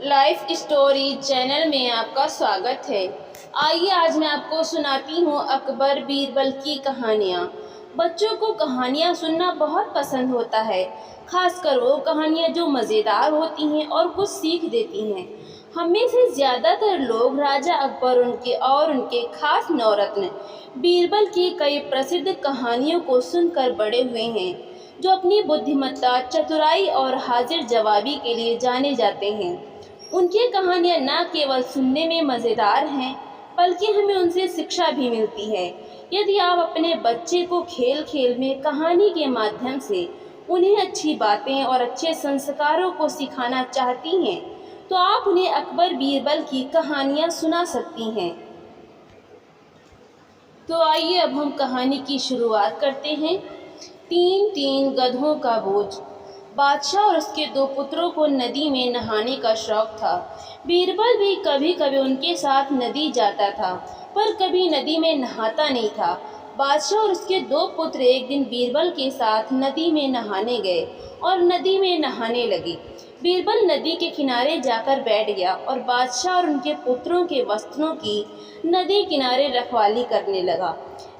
Life story channel में आपका स्वागत है। आइए आज मैं आपको सुनाती हूँ अकबर बीरबल की कहानियाँ। बच्चों को कहानियाँ सुनना बहुत पसंद होता है, खासकर वो कहानियाँ जो मज़ेदार होती हैं और कुछ सीख देती हैं। हम में से ज़्यादातर लोग राजा अकबर उनके खास नौरत्न बीरबल की कई प्रसिद्ध कहानियों को सुनकर बड़े हुए हैं, जो अपनी बुद्धिमत्ता, चतुराई और हाजिर जवाबी के लिए जाने जाते हैं। उनकी कहानियाँ न केवल सुनने में मज़ेदार हैं, बल्कि हमें उनसे शिक्षा भी मिलती है। यदि आप अपने बच्चे को खेल खेल में कहानी के माध्यम से उन्हें अच्छी बातें और अच्छे संस्कारों को सिखाना चाहती हैं, तो आप उन्हें अकबर बीरबल की कहानियाँ सुना सकती हैं। तो आइए अब हम कहानी की शुरुआत करते हैं। तीन गधों का बोझ। बादशाह और उसके दो पुत्रों को नदी में नहाने का शौक था। बीरबल भी कभी कभी उनके साथ नदी जाता था, पर कभी नदी में नहाता नहीं था। बादशाह और उसके दो पुत्र एक दिन बीरबल के साथ नदी में नहाने गए और नदी में नहाने लगे। बीरबल नदी के किनारे जाकर बैठ गया और बादशाह और उनके पुत्रों के वस्त्रों की नदी किनारे रखवाली करने लगा।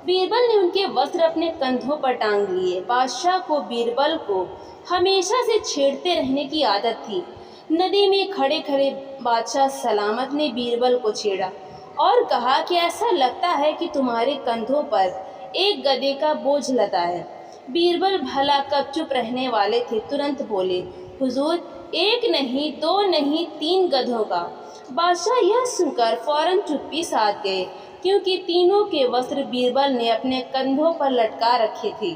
बीरबल ने उनके वस्त्र अपने कंधों पर टांग लिए। बादशाह को बीरबल को हमेशा से छेड़ते रहने की आदत थी। नदी में खड़े खड़े बादशाह सलामत ने बीरबल को छेड़ा और कहा कि ऐसा लगता है कि तुम्हारे कंधों पर एक गधे का बोझ लदा है। बीरबल भला कब चुप रहने वाले थे, तुरंत बोले, हुजूर, एक नहीं, दो नहीं, 3 गधों का। बादशाह यह सुनकर फौरन चुप्पी साध गए, क्योंकि तीनों के वस्त्र बीरबल ने अपने कंधों पर लटका रखे थे।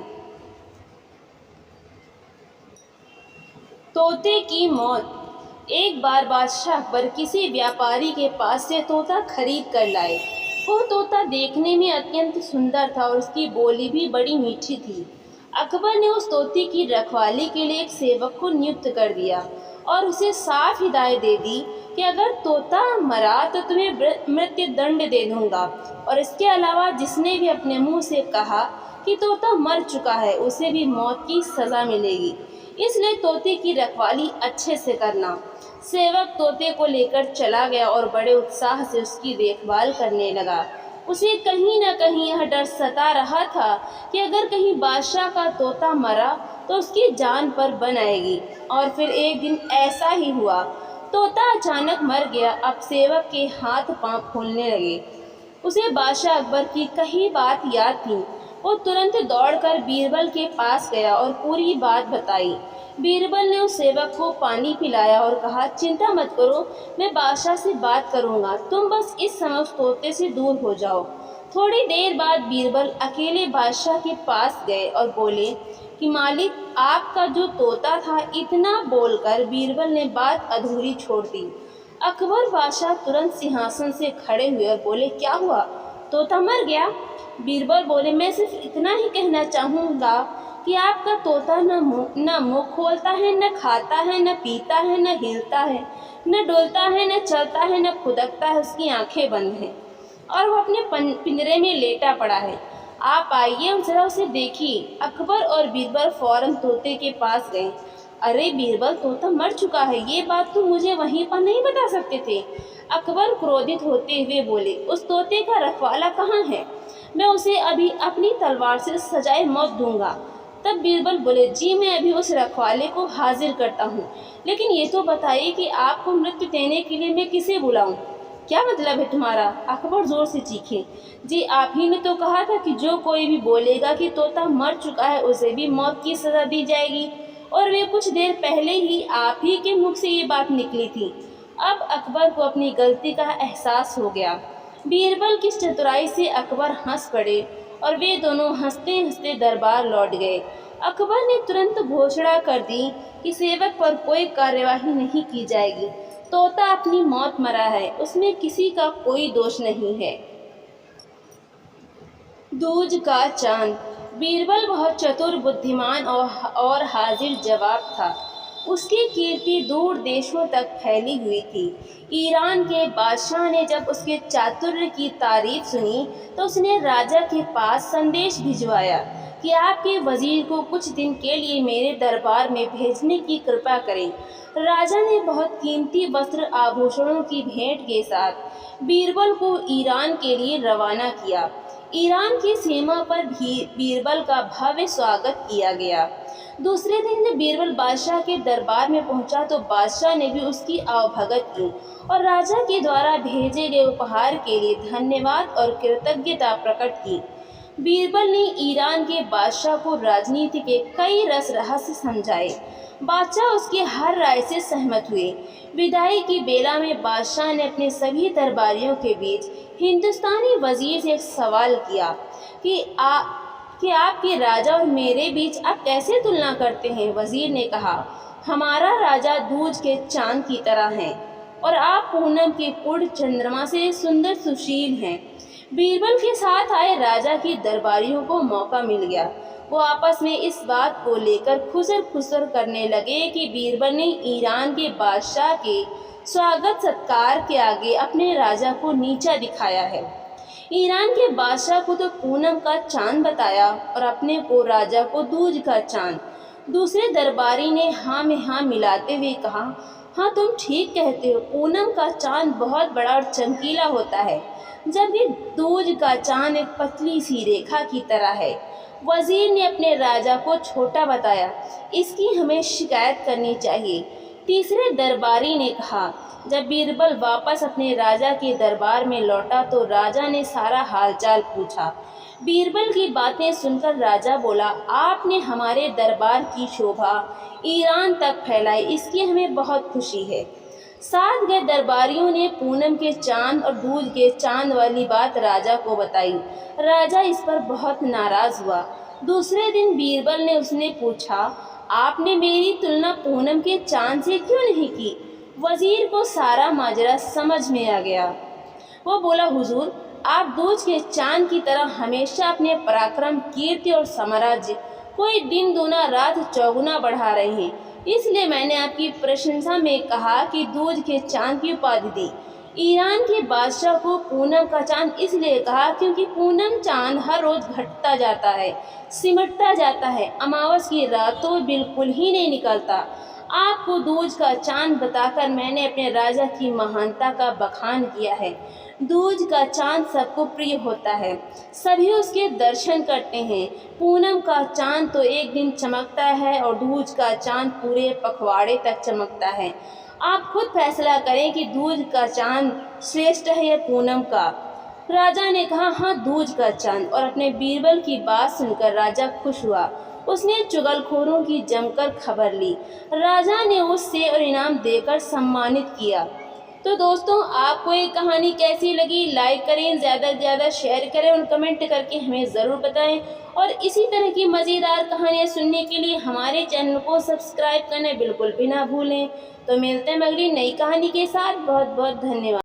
तोते की मौत। एक बार बादशाह अकबर किसी व्यापारी के पास से तोता खरीद कर लाए। वो तोता देखने में अत्यंत सुंदर था और उसकी बोली भी बड़ी मीठी थी। अकबर ने उस तोते की रखवाली के लिए एक सेवक को नियुक्त कर दिया और उसे साफ हिदायत दे दी कि अगर तोता मरा तो तुम्हें मृत्यु दंड दे दूंगा, और इसके अलावा जिसने भी अपने मुंह से कहा कि तोता मर चुका है, उसे भी मौत की सज़ा मिलेगी। इसलिए तोते की रखवाली अच्छे से करना। सेवक तोते को लेकर चला गया और बड़े उत्साह से उसकी देखभाल करने लगा। उसे कहीं न कहीं यह डर सता रहा था कि अगर कहीं बादशाह का तोता मरा तो उसकी जान पर बन आएगी। और फिर एक दिन ऐसा ही हुआ। तोता अचानक मर गया। अब सेवक के हाथ पांव फूलने लगे। उसे बादशाह अकबर की कही बात याद थी। वो तुरंत दौड़कर बीरबल के पास गया और पूरी बात बताई। बीरबल ने उस सेवक को पानी पिलाया और कहा, चिंता मत करो, मैं बादशाह से बात करूंगा, तुम बस इस समय उस तोते से दूर हो जाओ। थोड़ी देर बाद बीरबल अकेले बादशाह के पास गए और बोले कि मालिक, आपका जो तोता था। इतना बोलकर बीरबल ने बात अधूरी छोड़ दी। अकबर बादशाह तुरंत सिंहासन से खड़े हुए और बोले, क्या हुआ, तोता मर गया? बीरबल बोले, मैं सिर्फ इतना ही कहना चाहूँगा कि आपका तोता न मुँह खोलता है, न खाता है, न पीता है, न हिलता है, न डोलता है, न चलता है, न खुदकता है। उसकी आंखें बंद हैं और वो अपने पिंजरे में लेटा पड़ा है। आप आइए और जरा उसे देखिए। अकबर और बीरबल फौरन तोते के पास गए। अरे बीरबल, तोता मर चुका है, ये बात तुम मुझे वहीं पर नहीं बता सकते थे? अकबर क्रोधित होते हुए बोले, उस तोते का रखवाला कहाँ है? मैं उसे अभी अपनी तलवार से सजाए मौत दूंगा। तब बीरबल बोले, जी मैं अभी उस रखवाले को हाजिर करता हूँ, लेकिन ये तो बताइए कि आपको मृत्यु देने के लिए मैं किसे बुलाऊं? क्या मतलब है तुम्हारा? अकबर जोर से चीखे, जी आप ही ने तो कहा था कि जो कोई भी बोलेगा कि तोता मर चुका है, उसे भी मौत की सज़ा दी जाएगी, और वे कुछ देर पहले ही आप ही के मुख से ये बात निकली थी। अब अकबर को अपनी गलती का एहसास हो गया। बीरबल की चतुराई से अकबर हंस पड़े और वे दोनों हंसते हंसते दरबार लौट गए। अकबर ने तुरंत घोषणा कर दी कि सेवक पर कोई कार्यवाही नहीं की जाएगी। तोता अपनी मौत मरा है, उसमें किसी का कोई दोष नहीं है। दूज का चांद। बीरबल बहुत चतुर, बुद्धिमान और हाजिर जवाब था। उसकी कीर्ति दूर देशों तक फैली हुई थी। ईरान के बादशाह ने जब उसके चातुर्य की तारीफ सुनी तो उसने राजा के पास संदेश भिजवाया कि आपके वजीर को कुछ दिन के लिए मेरे दरबार में भेजने की कृपा करें। राजा ने बहुत कीमती वस्त्र आभूषणों की भेंट के साथ बीरबल को ईरान के लिए रवाना किया। ईरान की सीमा पर भी बीरबल का भव्य स्वागत किया गया। दूसरे दिन जब बीरबल बादशाह के दरबार में पहुंचा तो बादशाह ने भी उसकी आवभगत की और राजा के द्वारा भेजे गए उपहार के लिए धन्यवाद और कृतज्ञता प्रकट की। बीरबल ने ईरान के बादशाह को राजनीति के कई रहस्य समझाए। बादशाह उसकी हर राय से सहमत हुए। विदाई की बेला में बादशाह ने अपने सभी दरबारियों के बीच हिंदुस्तानी वजीर से एक सवाल किया कि आपके राजा और मेरे बीच आप कैसे तुलना करते हैं। वजीर ने कहा, हमारा राजा दूज के चांद की तरह है और आप पूनम के पूर्ण चंद्रमा से सुंदर सुशील हैं। बीरबल के साथ आए राजा के दरबारियों को मौका मिल गया। वो आपस में इस बात को लेकर खुसर खुसर करने लगे कि बीरबल ने ईरान के बादशाह के स्वागत सत्कार के आगे अपने राजा को नीचा दिखाया है। ईरान के बादशाह को तो पूनम का चांद बताया और अपने को राजा को दूज का चांद। दूसरे दरबारी ने हाँ में हाँ मिलाते हुए कहा, हाँ तुम ठीक कहते हो, पूनम का चांद बहुत बड़ा और चमकीला होता है, जबकि दूज का चांद एक पतली सी रेखा की तरह है। वजीर ने अपने राजा को छोटा बताया, इसकी हमें शिकायत करनी चाहिए। तीसरे दरबारी ने कहा। जब बीरबल वापस अपने राजा के दरबार में लौटा तो राजा ने सारा हालचाल पूछा। बीरबल की बातें सुनकर राजा बोला, आपने हमारे दरबार की शोभा ईरान तक फैलाई, इसकी हमें बहुत खुशी है। साथ गए दरबारियों ने पूनम के चांद और दूज के चांद वाली बात राजा को बताई। राजा इस पर बहुत नाराज हुआ। दूसरे दिन बीरबल ने उसने पूछा, आपने मेरी तुलना पूनम के चांद से क्यों नहीं की। वजीर को सारा माजरा समझ में आ गया। वो बोला, हुजूर, आप दूज के चांद की तरह हमेशा अपने पराक्रम, कीर्ति और साम्राज्य कोई दिन दूना रात चौगुना बढ़ा रहे हैं, इसलिए मैंने आपकी प्रशंसा में कहा कि दूज के चांद की उपाधि दी। ईरान के बादशाह को पूनम का चांद इसलिए कहा क्योंकि पूनम चांद हर रोज घटता जाता है, सिमटता जाता है, अमावस की रात तो बिल्कुल ही नहीं निकलता। आपको दूज का चांद बताकर मैंने अपने राजा की महानता का बखान किया है। दूज का चांद सबको प्रिय होता है, सभी उसके दर्शन करते हैं। पूनम का चांद तो एक दिन चमकता है और दूज का चांद पूरे पखवाड़े तक चमकता है। आप खुद फैसला करें कि दूज का चांद श्रेष्ठ है या पूनम का। राजा ने कहा, हाँ दूज का चांद। और अपने बीरबल की बात सुनकर राजा खुश हुआ। उसने चुगलखोरों की जमकर खबर ली। राजा ने उससे और इनाम देकर सम्मानित किया। तो दोस्तों, आपको ये कहानी कैसी लगी, लाइक करें, ज़्यादा से ज़्यादा शेयर करें और कमेंट करके हमें ज़रूर बताएं। और इसी तरह की मज़ेदार कहानियाँ सुनने के लिए हमारे चैनल को सब्सक्राइब करना बिल्कुल भी ना भूलें। तो मिलते हैं अगली नई कहानी के साथ। बहुत बहुत धन्यवाद।